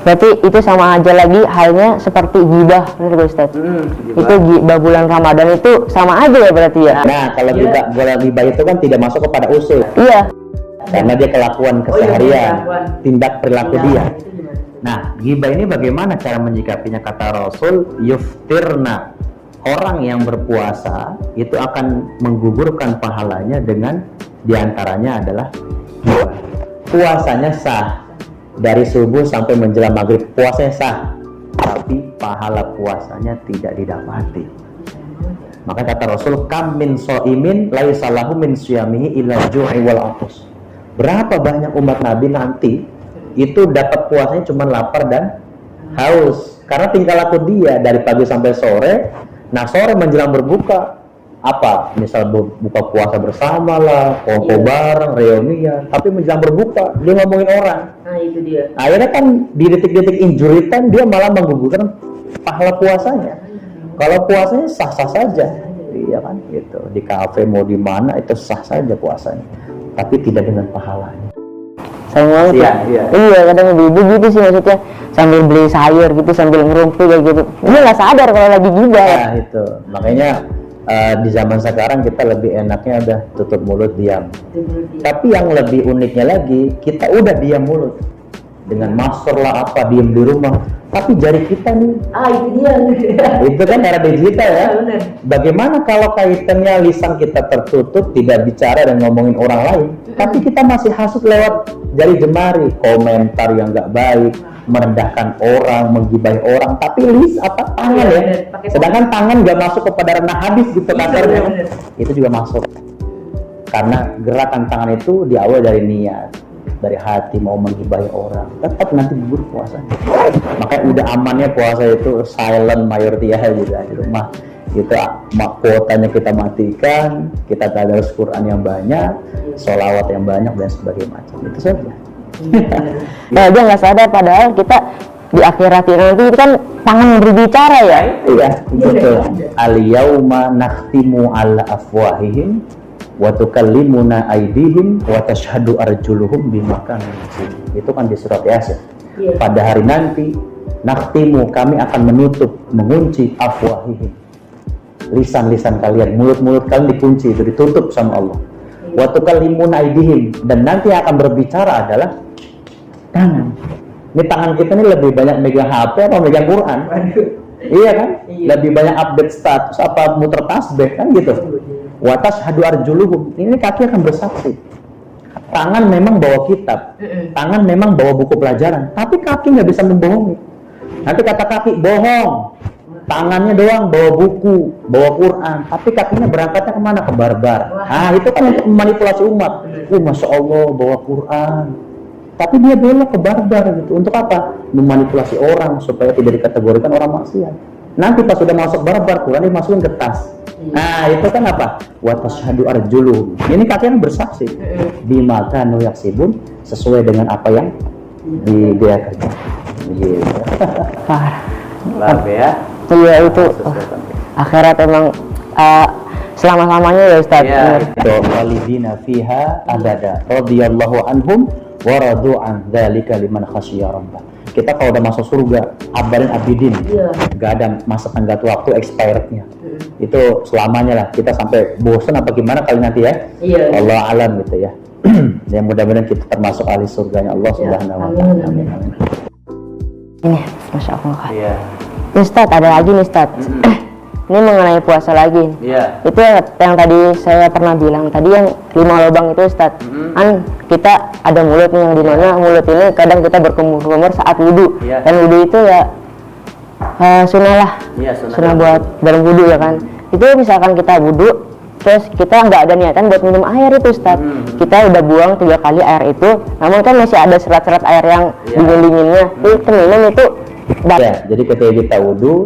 [SPEAKER 1] Berarti itu sama aja lagi halnya seperti ghibah, benar gak Ustaz? Itu ghibah bulan Ramadan itu sama aja ya berarti ya?
[SPEAKER 2] Nah, kalau ghibah itu kan tidak masuk kepada usul.
[SPEAKER 1] Iya.
[SPEAKER 2] Karena dia kelakuan keseharian, tindak perilaku dia. Nah, ghibah ini bagaimana cara menyikapinya? Kata Rasul, yuftirna, orang yang berpuasa itu akan menggugurkan pahalanya dengan diantaranya adalah ghibah. Puasanya sah dari subuh sampai menjelang maghrib, puasanya sah, tapi pahala puasanya tidak didapati. Maka kata Rasul, kam min so'imin laisa lahu min siyamihi illa ju'i wal atus. Berapa banyak umat Nabi nanti itu dapat puasanya cuma lapar dan haus, karena tingkah laku dia dari pagi sampai sore. Nah, sore menjelang berbuka apa, misal buka puasa bersama lah, kongko bareng, reunian, tapi menjelang berbuka dia ngomongin orang.
[SPEAKER 3] Nah itu dia.
[SPEAKER 2] Akhirnya kan di detik-detik injury time dia malah menggugurkan pahala puasanya. Kalau puasanya sah-sah saja, iya kan, gitu. Di kafe mau di mana itu sah saja puasanya, tapi tidak dengan pahalanya.
[SPEAKER 1] Sayang banget ya. Iya, kadang ibu gitu sih, maksudnya sambil beli sayur gitu, sambil ngerumpi kayak gitu. Dia nggak sadar kalau lagi ghibah ya.
[SPEAKER 2] Nah itu, makanya di zaman sekarang kita lebih enaknya udah tutup mulut, diam. Tapi yang lebih uniknya lagi, kita udah diam mulut dengan masker lah apa, diam di rumah. Tapi jari kita nih,
[SPEAKER 3] Itu dia.
[SPEAKER 2] itu kan era digital ya.
[SPEAKER 3] Benar.
[SPEAKER 2] Bagaimana kalau kaitannya lisan kita tertutup, tidak bicara dan ngomongin orang lain, tapi kita masih hasut lewat jari jemari, komentar yang nggak baik, merendahkan orang, menggibahi orang, tapi tangan
[SPEAKER 3] Iya,
[SPEAKER 2] ya.
[SPEAKER 3] bener.
[SPEAKER 2] Sedangkan tangan nggak masuk kepada ranah hadis gitu kasarnya. Itu juga masuk. Karena gerakan tangan itu diawali dari niat, dari hati mau menggibahi orang, tetap nanti gugur puasanya. Makanya udah amannya puasa itu silent majority ya gitu di rumah. Gitu, kuotanya kita matikan, kita tadarus Quran yang banyak, sholawat yang banyak dan sebagainya macam. Itu saja.
[SPEAKER 1] Nah, dia nggak sadar padahal kita di akhirat nanti itu kan tangan berbicara ya.
[SPEAKER 2] Iya, betul. Al-yauma nakhtimu ala afwahihim wa tukallimuna aydihim wa tashhadu arjuluhum bima kanu yaksibun. Itu kan di surat Yasin. Pada hari nanti nakhtimu, kami akan menutup, mengunci afwahihim, lisan-lisan kalian, mulut-mulut kalian dikunci, itu ditutup sama Allah. Wa tukallimuna aydihim, dan nanti yang akan berbicara adalah tangan. Ini tangan kita ini lebih banyak megang HP atau megang Quran? Iya kan? Lebih banyak update status apa muter tasbih kan gitu. Wa tashhadu arjuluhum, ini kaki akan bersaksi. Tangan memang bawa kitab, tangan memang bawa buku pelajaran, tapi kaki nggak bisa membohongi. Nanti kata kaki bohong, tangannya doang bawa buku, bawa Quran, tapi kakinya berangkatnya kemana? Ke barbar. Nah itu kan untuk memanipulasi umat. Masya Allah bawa Quran, tapi dia belok ke barbar gitu. Untuk apa? Memanipulasi orang supaya tidak dikategorikan orang maksiat. Nanti pas sudah masuk barbar, Quran dimasukin ke tas. Nah itu kan apa? Wa tashhadu arjuluhum, ini kalian bersaksi bima kanu yaksibun, sesuai dengan apa yang dia kerjakan. Gitu. Paham ya?
[SPEAKER 1] Iya itu. Akhirat emang selama-lamanya ya Ustaz.
[SPEAKER 2] Ya, itu walidina fiha abada radhiyallahu anhum wa radu an dzalika liman khasyiya rabbah. Kita kalau udah masuk surga abadin abidin, gak ada masa tenggat waktu expirednya. Itu selamanya lah, kita sampai bosan apa gimana kali nanti ya. Allah alam gitu ya. Yang mudah-mudahan kita termasuk ahli surganya Allah Subhanahu wa taala. Amin.
[SPEAKER 1] Ini Masya Allah.
[SPEAKER 2] Iya.
[SPEAKER 1] Ustaz, ada lagi nih Ustaz. Ini mengenai puasa lagi.
[SPEAKER 2] Iya.
[SPEAKER 1] Itu yang tadi saya pernah bilang tadi, yang 5 lubang itu Ustaz. Kan kita ada mulut nih, yang dimana mulut ini kadang kita berkumur-kumur saat wudhu. Dan wudhu itu ya sunnah lah. Sunnah buat dalam wudhu ya kan. Itu misalkan kita wudhu terus kita nggak ada niatan buat minum air itu Ustaz. Kita udah buang 3 kali air itu, namun kan masih ada serat-serat air yang dingin-dinginnya. Itu minum itu
[SPEAKER 2] ya, jadi ketika kita wudhu,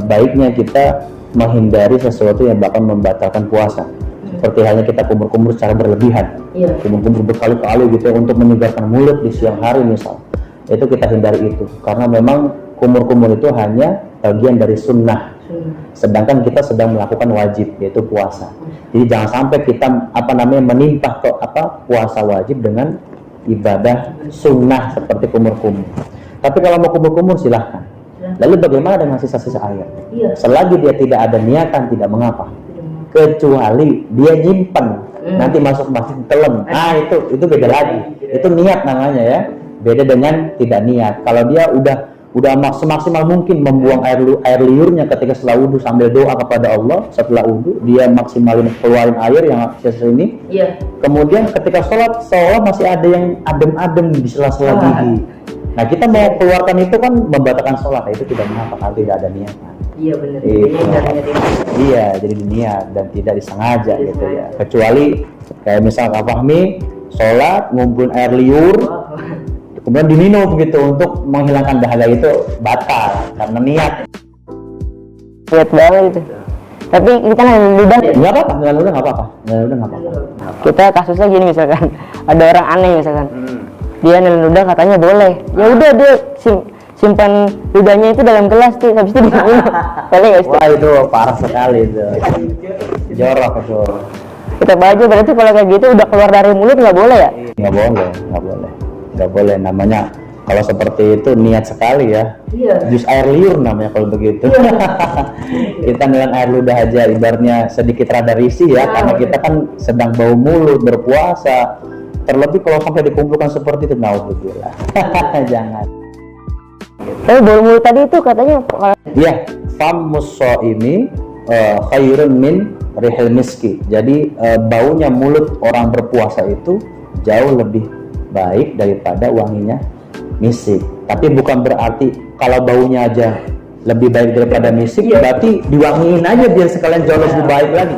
[SPEAKER 2] baiknya kita menghindari sesuatu yang bakal membatalkan puasa. Seperti halnya kita kumur-kumur secara berlebihan, kumur-kumur berkali-kali gitu ya, untuk menyegarkan mulut di siang hari misal. Itu kita hindari itu, karena memang kumur-kumur itu hanya bagian dari sunnah, sedangkan kita sedang melakukan wajib, yaitu puasa. Jadi jangan sampai kita menimpah ke puasa wajib dengan ibadah sunnah seperti kumur-kumur. Tapi kalau mau kumur-kumur silahkan. Lalu bagaimana dengan sisa-sisa air? Selagi dia tidak ada niatan, tidak mengapa. Kecuali dia nyimpen, nanti masuk masjid telan. Nah itu beda lagi. Itu niat namanya ya. Beda dengan tidak niat. Kalau dia udah semaksimal mungkin membuang air liurnya ketika setelah wudhu sambil doa kepada Allah. Setelah wudhu dia maksimalin keluarin air yang sisa ini. Kemudian ketika sholat seolah masih ada yang adem-adem di sela-sela gigi. Nah kita mau keluarkan itu kan membatalkan sholat. Itu tidak mengapa kalau tidak ada niatan.
[SPEAKER 1] Iya benar.
[SPEAKER 2] Iya, jadi niat dan tidak disengaja gitu ya. Kecuali kayak misal Kak Fahmi sholat ngumpulin air liur, kemudian diminum gitu untuk menghilangkan dahaga, itu batal karena niat.
[SPEAKER 1] Niat banget itu. Tapi kita ludah
[SPEAKER 2] nggak apa-apa, nggak apa-apa.
[SPEAKER 1] Kita kasusnya gini misalkan, ada orang aneh misalkan, dia nelen ludah katanya boleh, ya udah dia simpan ludahnya itu dalam gelas tuh, habis itu diminum. Boleh nggak?
[SPEAKER 2] Wah itu parah sekali itu, jorok itu.
[SPEAKER 1] Kita aja berarti kalau kayak gitu udah keluar dari mulut nggak boleh ya?
[SPEAKER 2] Nggak boleh. Namanya kalau seperti itu niat sekali ya. Jus air liur namanya kalau begitu. Kita nelen air ludah aja ibaratnya sedikit rada risih ya, karena kita kan sedang bau mulut berpuasa. Terlebih kalau sampai dikumpulkan seperti itu, naudzubillah. Jangan.
[SPEAKER 1] Tapi bau mulut tadi itu katanya
[SPEAKER 2] ya, famus shaimi khairun min rihil miski. Jadi baunya mulut orang berpuasa itu jauh lebih baik daripada wanginya misik. Tapi bukan berarti kalau baunya aja lebih baik daripada misik berarti diwangiin aja biar sekalian jauh lebih baik lagi.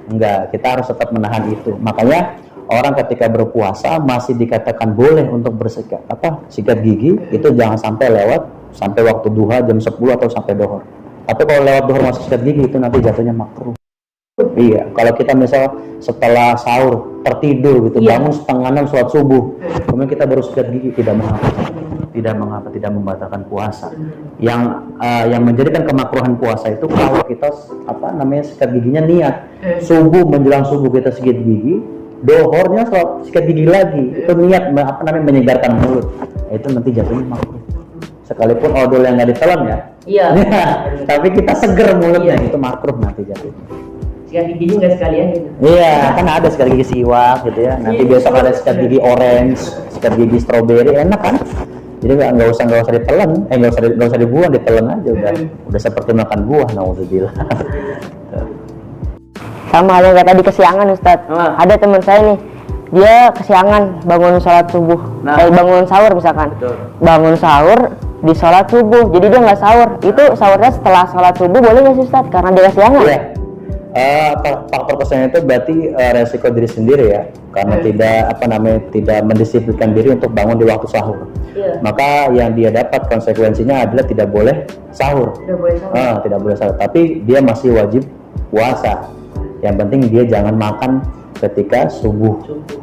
[SPEAKER 2] Enggak, kita harus tetap menahan itu. Makanya orang ketika berpuasa masih dikatakan boleh untuk sikat gigi, itu jangan sampai lewat sampai waktu duha jam 10 atau sampai dohor. Tapi kalau lewat dohor masih sikat gigi, itu nanti jatuhnya makruh. Iya, kalau kita misal setelah sahur tertidur gitu, bangun setengah 6 sholat subuh, kemudian kita baru sikat gigi, tidak membatalkan puasa. Yang menjadikan kemakruhan puasa itu kalau kita sikat giginya niat. Subuh menjelang subuh kita sikat gigi, dohornya sikat gigi lagi, itu niat menyegarkan mulut. Itu nanti jatuhnya makruh. Sekalipun odol yang nggak ditelan ya. Tapi kita seger mulutnya, itu makruh nanti jatuhnya.
[SPEAKER 1] sikat gigi nggak sekalian gitu.
[SPEAKER 2] Iya, kan ada sikat gigi siwak gitu ya. Nanti besok ada sikat gigi orange, sikat gigi strawberry, enak kan? Jadi nggak usah ditelan, nggak usah dibuang, ditelan aja udah seperti makan buah, naudzubillah.
[SPEAKER 1] Sama ada yang tadi kesiangan Ustadz. Ada teman saya nih, dia kesiangan bangun sholat subuh, bangun sahur misalkan.
[SPEAKER 2] Betul.
[SPEAKER 1] Bangun sahur di sholat subuh, jadi dia nggak sahur. Itu sahurnya setelah sholat subuh boleh nggak sih Ustadz? Karena dia kesiangan.
[SPEAKER 2] Iya. Faktor kesalahan itu berarti resiko diri sendiri ya, karena tidak mendisiplinkan diri untuk bangun di waktu sahur. Maka yang dia dapat konsekuensinya adalah tidak boleh sahur. Tidak boleh sahur. Tapi dia masih wajib puasa. Yang penting dia jangan makan ketika subuh.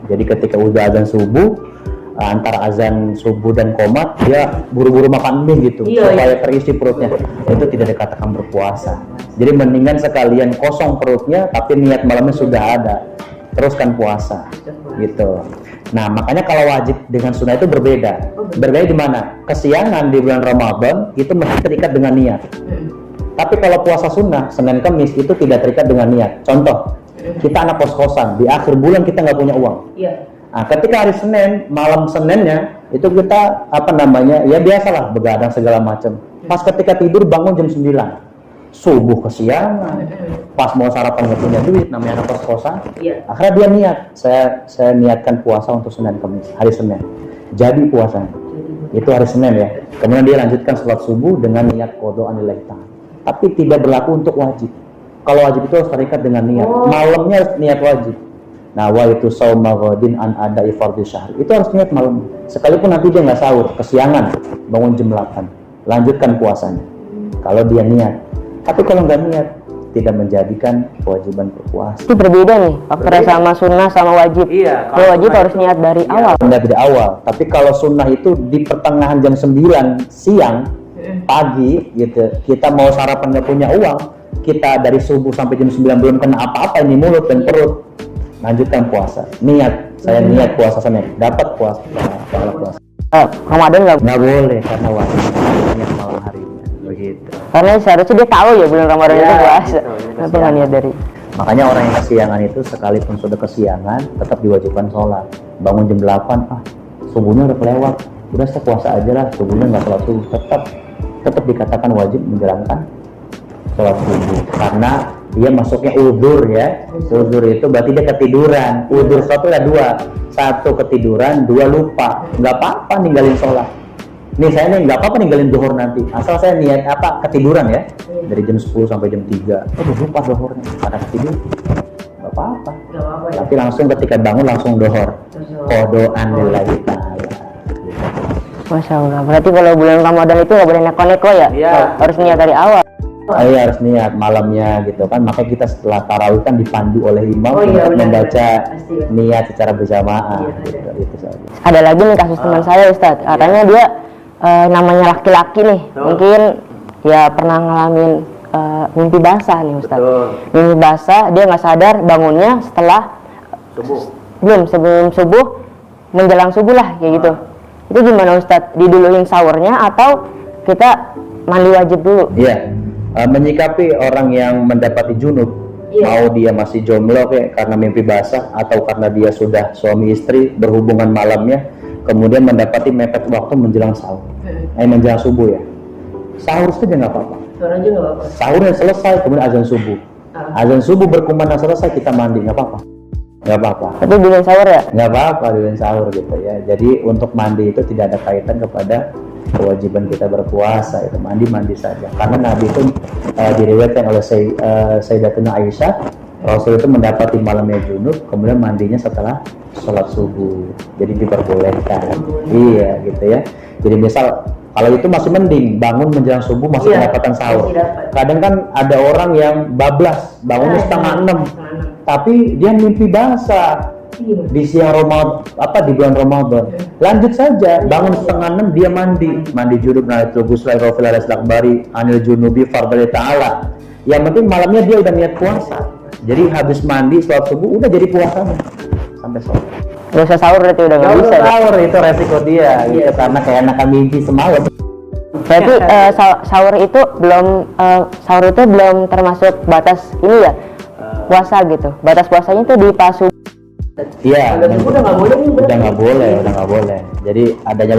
[SPEAKER 2] Jadi ketika udah azan subuh, antara azan subuh dan qomat dia buru-buru makan mie gitu supaya terisi perutnya, itu tidak dikatakan berpuasa. Jadi mendingan sekalian kosong perutnya tapi niat malamnya sudah ada, teruskan puasa gitu. Nah makanya kalau wajib dengan sunnah itu berbeda. Berbeda di mana? Kesiangan di bulan Ramadan itu mesti terikat dengan niat. Tapi kalau puasa sunnah Senin Kamis itu tidak terikat dengan niat. Contoh, kita anak kos-kosan di akhir bulan kita nggak punya uang. Nah, ketika hari Senin, malam Seninnya itu kita ya biasalah begadang segala macam. Pas ketika tidur bangun jam 9, subuh kesiangan, pas mau sarapan nggak punya duit, namanya anak kos-kosan. Akhirnya dia niat, saya niatkan puasa untuk Senin Kamis, hari Senin. Jadi puasanya itu hari Senin ya. Kemudian dia lanjutkan sholat subuh dengan niat qadha lillahi ta'ala. Tapi tidak berlaku untuk wajib. Kalau wajib itu harus terikat dengan niat. Malamnya harus niat wajib. Nah, wa itu sauma ghadin an ada'i fardhi syahr. Itu harus niat malam. Sekalipun nanti dia nggak sahur, kesiangan, bangun jam 8, lanjutkan puasanya. Kalau dia niat. Tapi kalau nggak niat, tidak menjadikan kewajiban berpuasa.
[SPEAKER 1] Itu berbeda nih, faktornya sama sunnah sama wajib. Kalau wajib harus niat dari awal.
[SPEAKER 2] Dari awal. Tapi kalau sunnah itu di pertengahan jam 9 siang, pagi gitu, kita mau sarapan nggak punya uang, kita dari subuh sampai jam 9 belum kena apa-apa ini mulut dan perut, lanjutkan puasa. Niat, saya niat puasa Senin, dapat puasa.
[SPEAKER 1] Ramadan
[SPEAKER 2] nggak boleh karena wajib niat malam harinya, begitu.
[SPEAKER 1] Karena seharusnya dia tahu ya bulan Ramadan itu puasa. Kenapa nggak niat dari?
[SPEAKER 2] Makanya orang yang kesiangan itu sekalipun sudah kesiangan tetap diwajibkan sholat. Bangun jam 8, subuhnya udah kelewat, udah saya puasa aja lah, subuhnya nggak sholat subuh, tetap dikatakan wajib menjalankan sholat subuh karena dia masuknya udzur ya. Udzur itu berarti dia ketiduran. Udzur satu ada dua, satu ketiduran, dua lupa. Nggak apa-apa ninggalin sholat. Nih saya nih nggak apa-apa ninggalin zuhur nanti, asal saya niat ketiduran ya, dari jam 10 sampai jam 3 lupa zuhurnya, ada ketidur nggak apa-apa. Tapi langsung ketika bangun langsung zuhur, qadha lillahi ta'ala.
[SPEAKER 1] Masya Allah, berarti kalau bulan Ramadan itu nggak boleh neko-neko ya? Harus niat dari awal.
[SPEAKER 2] Iya, harus niat malamnya gitu kan. Makanya kita setelah tarawih kan dipandu oleh imam untuk membaca niat secara berjamaah. Itu saja.
[SPEAKER 1] Ada lagi nih kasus teman saya Ustadz, katanya dia namanya laki-laki nih, mungkin ya pernah ngalamin mimpi basah nih Ustadz. Mimpi basah, dia nggak sadar bangunnya setelah sebelum subuh, menjelang subuh lah kayak gitu. Itu gimana Ustadz? Diduluin sahurnya atau kita mandi wajib dulu?
[SPEAKER 2] Iya, menyikapi orang yang mendapati junub, mau dia masih jomblo karena mimpi basah atau karena dia sudah suami istri berhubungan malamnya, kemudian mendapati mepet waktu menjelang sahur, menjelang subuh ya. Sahur saja nggak apa-apa. Sahurnya selesai, kemudian azan subuh. Azan subuh berkumandang selesai, kita mandi, nggak apa-apa. Nggak apa-apa.
[SPEAKER 1] Tapi duluin sahur ya?
[SPEAKER 2] Nggak apa-apa duluin sahur gitu ya. Jadi untuk mandi itu tidak ada kaitan kepada kewajiban kita berpuasa, itu mandi saja. Karena Nabi itu diriwayatkan oleh Sayyidatuna Aisyah, Rasul itu mendapati malamnya junub, kemudian mandinya setelah sholat subuh. Jadi diperbolehkan. Iya gitu ya. Jadi misal kalau itu masih mending, bangun menjelang subuh masih mendapatkan sahur. Kadang kan ada orang yang bablas, bangunnya setengah 6, tapi dia mimpi basah di siang Ramadan, di bulan Ramadan. Lanjut saja, bangun setengah 6 dia mandi junub, naitul ghusl rafil al-istakbari anil junubi fardhu ta'ala. Yang penting malamnya dia udah niat puasa. Jadi habis mandi sholat subuh udah jadi puasanya sampai sore.
[SPEAKER 1] Nggak usah sahur berarti udah nggak bisa.
[SPEAKER 2] Sahur itu resiko dia, gitu, karena kayak enakan mimpi semalam.
[SPEAKER 1] Berarti sahur itu belum termasuk batas ini ya, puasa gitu. Batas puasanya itu di pas subuh.
[SPEAKER 2] Iya, udah nggak boleh. Jadi adanya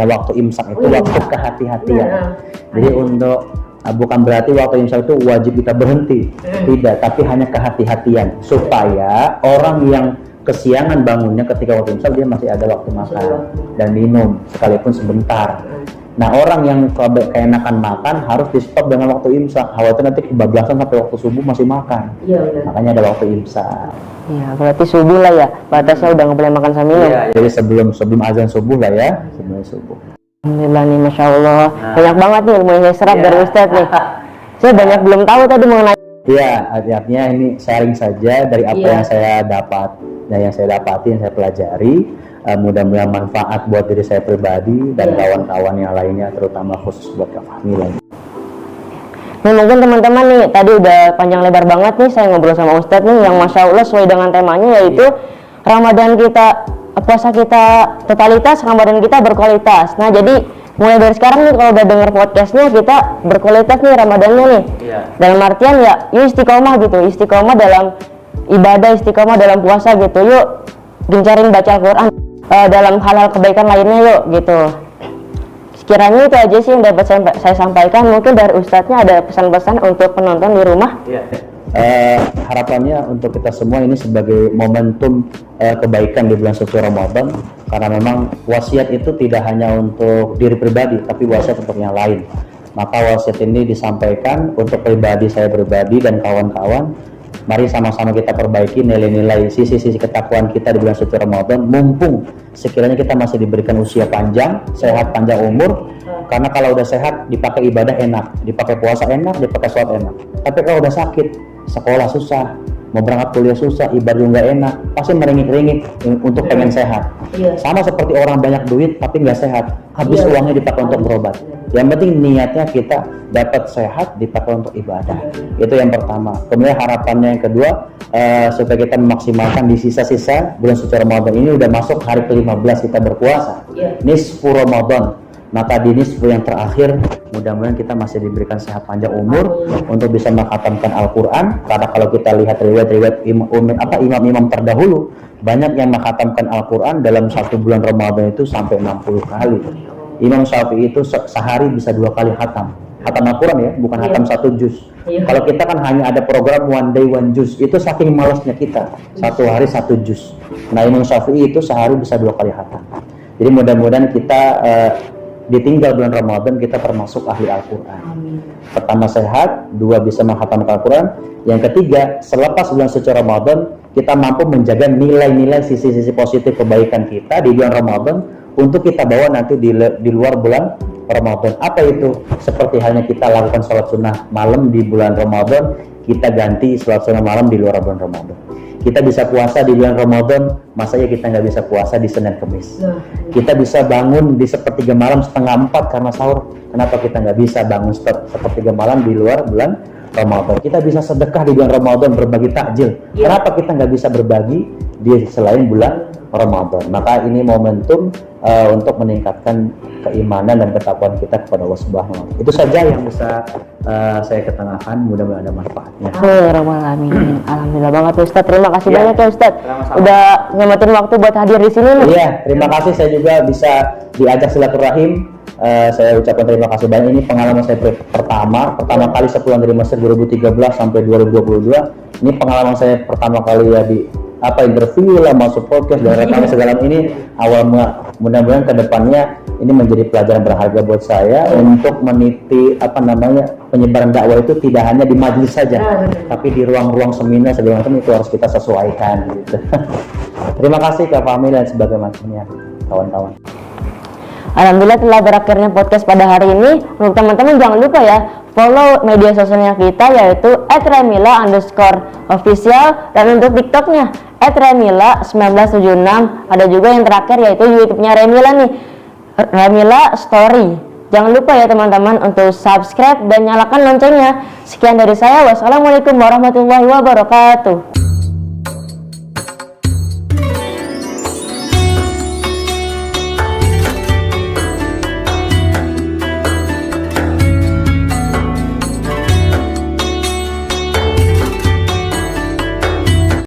[SPEAKER 2] waktu imsak itu waktu kehati-hatian. Jadi untuk bukan berarti waktu imsak itu wajib kita berhenti, tidak, tapi hanya kehati-hatian supaya orang yang kesiangan bangunnya ketika waktu imsak dia masih ada waktu makan dan minum sekalipun sebentar. Nah orang yang keenakan makan harus di stop dengan waktu imsak, khawatir nanti kebablasan sampai waktu subuh masih makan. Makanya ada waktu imsak.
[SPEAKER 1] Iya, berarti subuh lah ya, batasnya udah nggak boleh makan sambil minum.
[SPEAKER 2] Jadi sebelum azan subuh lah ya, sebelum subuh.
[SPEAKER 1] Alhamdulillah nih, Masya Allah, banyak banget nih ilmu yang saya serap dari Ustadz nih. Saya banyak belum tahu tadi mengenai.
[SPEAKER 2] Iya, artinya ini sharing saja dari apa yang saya dapat, yang saya pelajari. mudah-mudahan manfaat buat diri saya pribadi dan kawan-kawan yang lainnya, terutama khusus buat Kak Fahmi lagi.
[SPEAKER 1] Nah mungkin teman-teman nih, tadi udah panjang lebar banget nih saya ngobrol sama Ustadz nih yang Masya Allah sesuai dengan temanya, yaitu Ramadan kita, puasa kita totalitas, Ramadan kita berkualitas. Nah jadi mulai dari sekarang nih kalau udah denger podcastnya, kita berkualitas nih Ramadannya nih. Dalam artian ya yuk istiqomah gitu, istiqomah dalam ibadah, istiqomah dalam puasa gitu. Yuk gencarin baca Al-Quran, dalam hal-hal kebaikan lainnya yuk gitu. Sekiranya itu aja sih yang dapat saya sampaikan. Mungkin dari Ustadznya ada pesan-pesan untuk penonton di rumah.
[SPEAKER 2] Harapannya untuk kita semua ini sebagai momentum kebaikan di bulan suci Ramadan, karena memang wasiat itu tidak hanya untuk diri pribadi tapi wasiat untuk yang lain. Maka wasiat ini disampaikan untuk pribadi saya pribadi dan kawan-kawan. Mari sama-sama kita perbaiki nilai-nilai sisi-sisi ketakwaan kita di bulan suci Ramadan, mumpung sekiranya kita masih diberikan usia panjang, sehat, panjang umur. Karena kalau udah sehat dipakai ibadah enak, dipakai puasa enak, dipakai sholat enak. Tapi kalau udah sakit, sekolah susah, mau berangkat kuliah susah, ibadah nggak enak, pasti meringit-ringit untuk pengen sehat. Sama seperti orang banyak duit tapi nggak sehat, habis uangnya dipakai untuk berobat. Yang penting niatnya kita dapat sehat, dipakai untuk ibadah. Itu yang pertama. Kemudian harapannya yang kedua, supaya kita memaksimalkan di sisa-sisa bulan suci Ramadan ini. Udah masuk hari ke-15 kita berpuasa, nisfu Ramadan. Maka di nisfu yang terakhir, mudah-mudahan kita masih diberikan sehat panjang umur untuk bisa mengkhatamkan Al-Quran. Karena kalau kita lihat riwayat-riwayat imam-imam terdahulu, banyak yang mengkhatamkan Al-Quran dalam satu bulan Ramadan itu sampai 60 kali. Imam Syafi'i itu sehari bisa 2 kali khatam Al-Quran ya, bukan khatam 1 juz. Kalau kita kan hanya ada program one day one juz, itu saking malasnya kita, 1 hari 1 juz. Nah Imam Syafi'i itu sehari bisa 2 kali khatam. Jadi mudah-mudahan kita ditinggal bulan Ramadan kita termasuk ahli Al-Quran. Pertama sehat, 2 bisa menghatamkan Al-Quran. Yang ketiga, selepas bulan suci Ramadan kita mampu menjaga nilai-nilai sisi-sisi positif kebaikan kita di bulan Ramadan untuk kita bawa nanti di luar bulan Ramadan. Apa itu? Seperti halnya kita lakukan sholat sunnah malam di bulan Ramadan, kita ganti sholat sunnah malam di luar bulan Ramadan. Kita bisa puasa di bulan Ramadan, masanya kita nggak bisa puasa di Senin Kemis. Kita bisa bangun di sepertiga malam setengah 4 karena sahur. Kenapa kita nggak bisa bangun sepertiga malam di luar bulan Ramadan? Kita bisa sedekah di bulan Ramadan, berbagi takjil. Kenapa kita nggak bisa berbagi di selain bulan Ramadan? Maka ini momentum untuk meningkatkan keimanan dan ketakwaan kita kepada Allah Subhanahu wa Ta'ala. Itu saja yang bisa saya ketengahkan, mudah-mudahan ada manfaatnya.
[SPEAKER 1] Amin. Alhamdulillah banget Ustadz. Terima kasih banyak ya Ustadz. Udah nyempetin waktu buat hadir di sini nih.
[SPEAKER 2] Iya, terima kasih saya juga bisa diajak silaturahim. Saya ucapkan terima kasih banyak. Ini pengalaman saya pertama kali saya pulang dari Mesir 2013 sampai 2022. Ini pengalaman saya pertama kali ya di interview lah, masuk podcast dan rekaman segala ini. Mudah-mudahan kedepannya ini menjadi pelajaran berharga buat saya untuk meniti penyebaran dakwah itu tidak hanya di majelis saja, tapi di ruang-ruang seminar segala macam itu harus kita sesuaikan gitu. Terima kasih Kak Fahmi dan sebagainya kawan-kawan.
[SPEAKER 1] Alhamdulillah telah berakhirnya podcast pada hari ini. Untuk teman-teman jangan lupa ya follow media sosialnya kita yaitu @remila_official dan untuk TikToknya @remila1976. Ada juga yang terakhir yaitu YouTube-nya Remila nih, Remila Story. Jangan lupa ya teman-teman untuk subscribe dan nyalakan loncengnya. Sekian dari saya, wassalamualaikum warahmatullahi wabarakatuh.